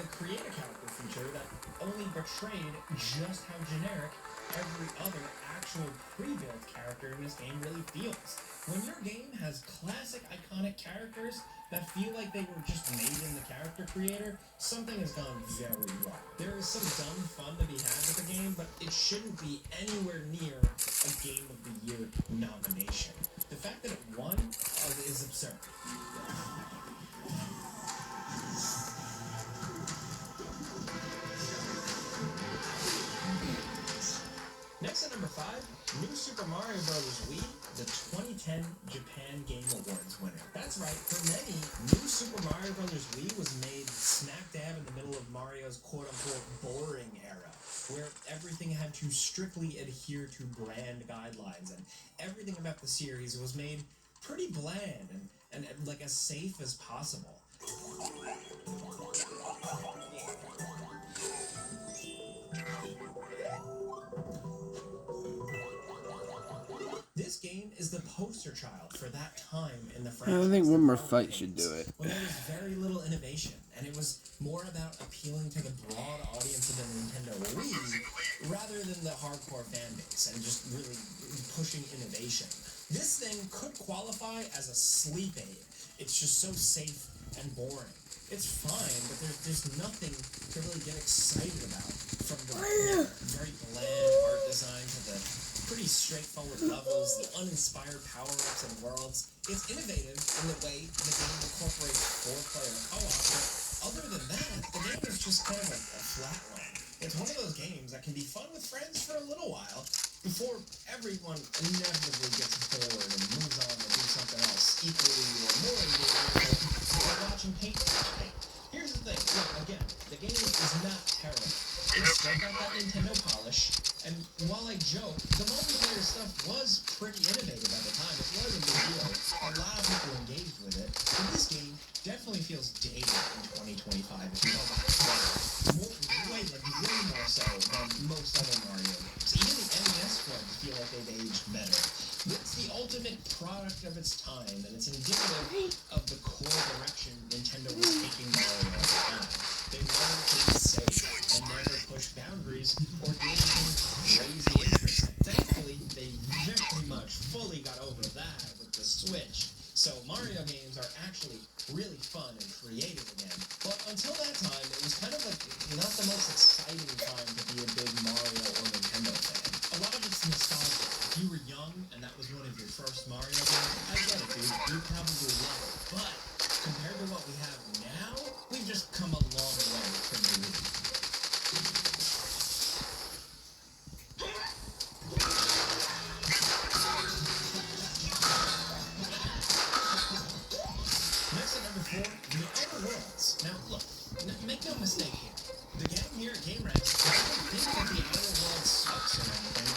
the create a character feature that only betrayed just how generic every other actual pre-built character in this game really feels. When your game has classic iconic characters that feel like they were just made in the character creator, something has gone very wrong. There is some dumb fun to be had with the game, but it shouldn't be anywhere near a Game of the Year nomination. The fact that it won is absurd. Next at number 5, New Super Mario Bros. Wii, the 2010 Japan Game Awards winner. That's right, for many, New Super Mario Bros. Wii was made smack dab in the middle of Mario's quote-unquote boring era, where everything had to strictly adhere to brand guidelines, and everything about the series was made pretty bland and like as safe as possible. This game is the poster child for that time in the franchise. I think one more fight should do it. When there was very little innovation, and it was more about appealing to the broad audience of the Nintendo Wii rather than the hardcore fan base, and just really pushing innovation. This thing could qualify as a sleep aid. It's just so safe and boring. It's fine, but there's nothing to really get excited about, from the very bland art design to the pretty straightforward levels, the uninspired power-ups and worlds. It's innovative in the way the game incorporates 4-player co-op, but other than that, the game is just kind of a flat one. It's one of those games that can be fun with friends for a little while, before everyone inevitably gets bored and moves on to do something else equally or more engaging, like watching paint dry. Here's the thing, look, again, the game is not terrible. It's still got that Nintendo polish, and while I joke, the multiplayer stuff was pretty innovative at the time. It was a big deal. A lot of people engaged with it, but this game definitely feels dated in 2025 if you go back to way more so than most other Mario games. Even the NES ones feel like they've aged better. It's the ultimate product of its time, and it's indicative of the core direction Nintendo was taking Mario at the time. They wanted to be safe and never push boundaries or do anything crazy interesting. Thankfully, they very much fully got over that with the Switch. So Mario games are actually really fun and creative again. But until that time, it was kind of like not the most exciting time to be a big Mario or Nintendo fan. A lot of it's nostalgia. If you were young and that was one of your first Mario games, I get it, dude. You probably love it. But compared to what we have now, we've just come a long way from the Wii. Next at number 4, The Outer Worlds. Now look, make no mistake here. The gang here at Game Rex doesn't think that The Outer Worlds sucks or anything.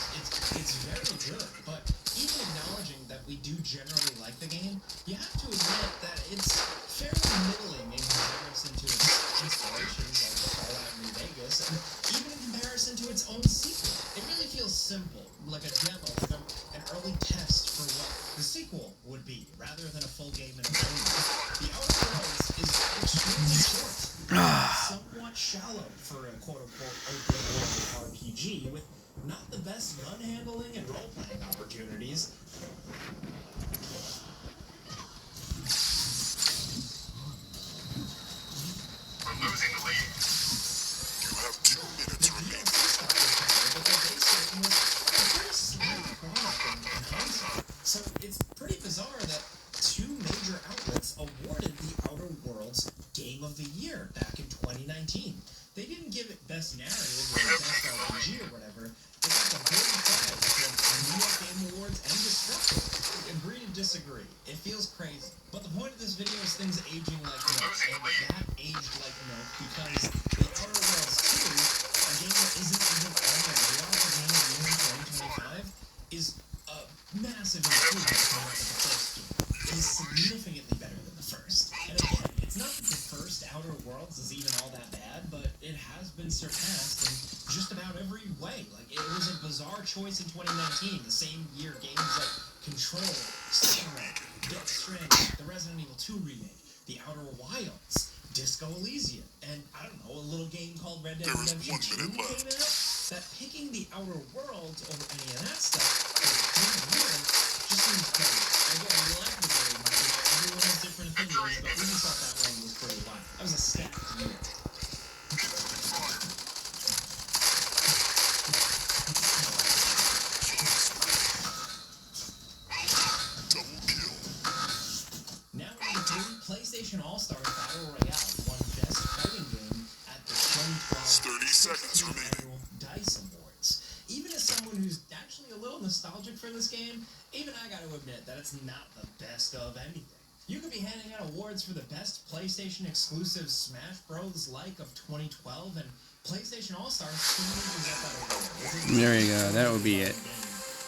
It's very good, but even acknowledging that we do generally like the game, you have to admit that it's fairly middling in comparison to its inspirations like Fallout New Vegas, and even in comparison to its own sequel. It really feels simple, like a demo, like an early test for what the sequel would be, rather than a full game in its own right. The Outer Worlds is extremely short, somewhat shallow for a quote-unquote open world RPG, with not the best gun handling and role-playing opportunities. We're losing the lead. You have 2 minutes remaining. So it's pretty bizarre that 2 major outlets awarded The Outer Worlds Game of the Year back in 2019. They didn't give it Best Narrative or Best RPG or whatever. They got the big prize from New York Game Awards and Destructive. Agree to disagree. It feels crazy. But the point of this video is things aging like milk, and that aged like milk because The Outer Worlds 2, a game that isn't even on the radar for Game of the Year in 2025, is a massive improvement compared to the first game. It is significantly better than the first. And again, it's not that the first Outer Worlds is even all that bad, but it has been surpassed in just about every way. Like, it was a bizarre choice in 2019, the same year games like Control, Skyrim, Death Stranding, the Resident Evil 2 remake, The Outer Wilds, Disco Elysium, and I don't know, a little game called Red Dead Redemption 2 came out. That picking The Outer Worlds over any of that stuff for Game of the Year just seems crazy. Again, we like the game, everyone has different opinions, but we just thought that one was pretty wild. That was a stacked year. Now number 3, PlayStation All-Stars Battle Royale won Best Fighting Game at the 2012 30 seconds remaining. Annual DICE Awards. Even as someone who's actually a little nostalgic for this game, even I gotta admit that it's not the best of anything. You could be handing out awards for the best PlayStation exclusive Smash Bros. Like of 2012, and PlayStation All-Stars couldn't even get that award. There you go. That would be it.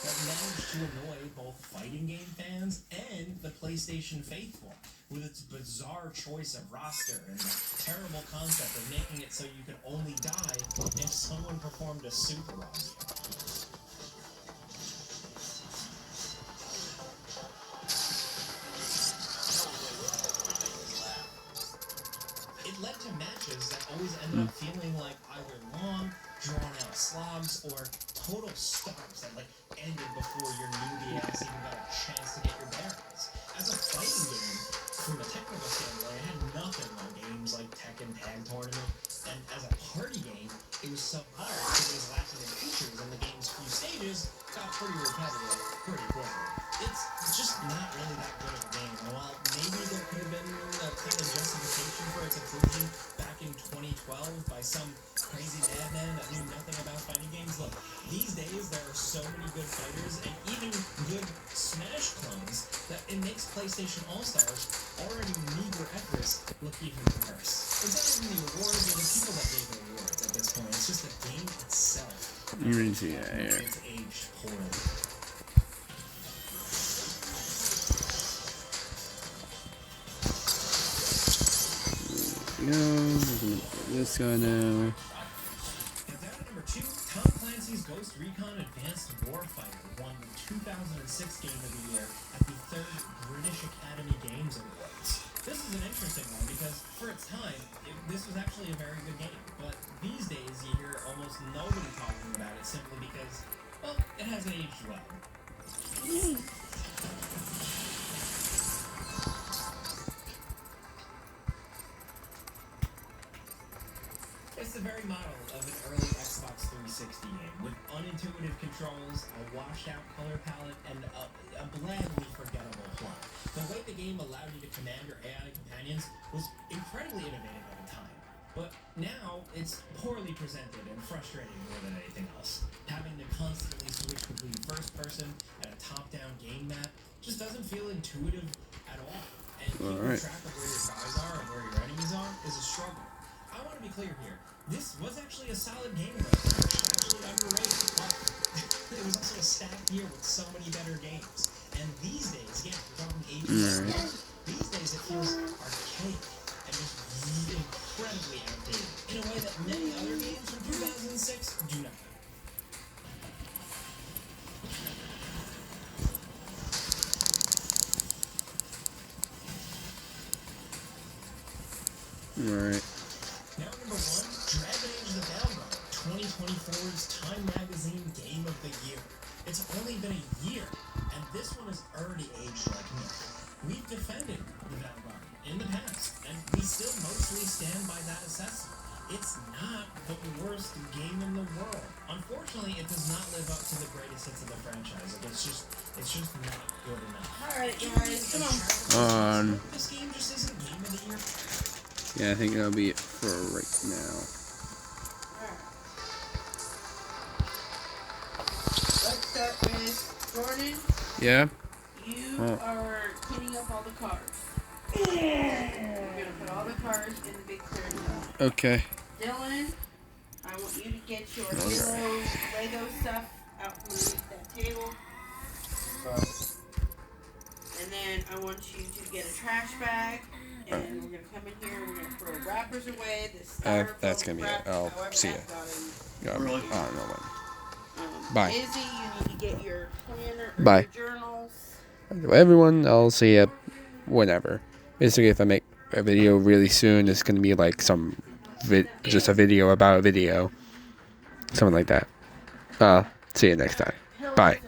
That managed to annoy both fighting game fans and the PlayStation faithful, with its bizarre choice of roster and the terrible concept of making it so you could only die if someone performed a super on you. It led to matches that always ended up feeling like either long, drawn-out slogs or total starts that ended before your newbie ass even got a chance to get your bearings. As a fighting game, from a technical standpoint, it had nothing on games like Tekken Tag Tournament, and as a party game, it was subpar because it was lacking in features, and the game's few stages got pretty repetitive pretty quickly. It's just not really that good of a game, and while maybe there could have been a kind of justification for its inclusion back in 2012 by some crazy madman that knew nothing about fighting games, look, these days there are so many good fighters and even good Smash clones that it makes PlayStation All-Stars already meager efforts look even worse. It's not even the awards or the people that gave the awards at this point, it's just the game itself. You can see that here. It's aged poorly. This guy now. And down at number 2, Tom Clancy's Ghost Recon Advanced Warfighter won the 2006 Game of the Year at the 3rd British Academy Games Awards. This is an interesting one because, for its time, this was actually a very good game. But these days, you hear almost nobody talking about it simply because, well, it hasn't aged well. model of an early Xbox 360 game with unintuitive controls, a washed-out color palette, and a blandly forgettable plot. The way the game allowed you to command your AI companions was incredibly innovative at the time. But now, it's poorly presented and frustrating more than anything else. Having to constantly switch between first person and a top-down game map just doesn't feel intuitive at all. And keeping track of where your guys are and where your enemies are is a struggle. I want to be clear here. This was actually a solid game mode, actually underrated, but it was also a stacked year with so many better games. And these days, again, we're talking ages, these days it feels archaic and just incredibly outdated in a way that many other games from 2006 do not. Alright. Now number 1, Dragon Age the Vanguard, 2024's Time Magazine Game of the Year. It's only been a year, and this one has already aged like milk. We've defended the Vanguard in the past, and we still mostly stand by that assessment. It's not the worst game in the world. Unfortunately, it does not live up to the greatest hits of the franchise. Like, it's just not good enough. Alright, guys, come on. This game just isn't Game of the Year. Yeah, I think that'll be it for right now. Alright. Let's start with Jordan. Yeah? You are cleaning up all the cars. We're gonna put all the cars in the big clearing house. Okay. Dylan, I want you to get your Lego stuff out from underneath that table. And then I want you to get a trash bag. And we're gonna come in here. We're gonna throw wrappers away. This That's gonna be it. I'll see ya. I don't know when. Bye. Izzy, you need to get your planner, Bye. your journals. Everyone, I'll see ya whenever. Basically, if I make a video really soon, it's gonna be like just a video about a video. Something like that. See you next time. Bye.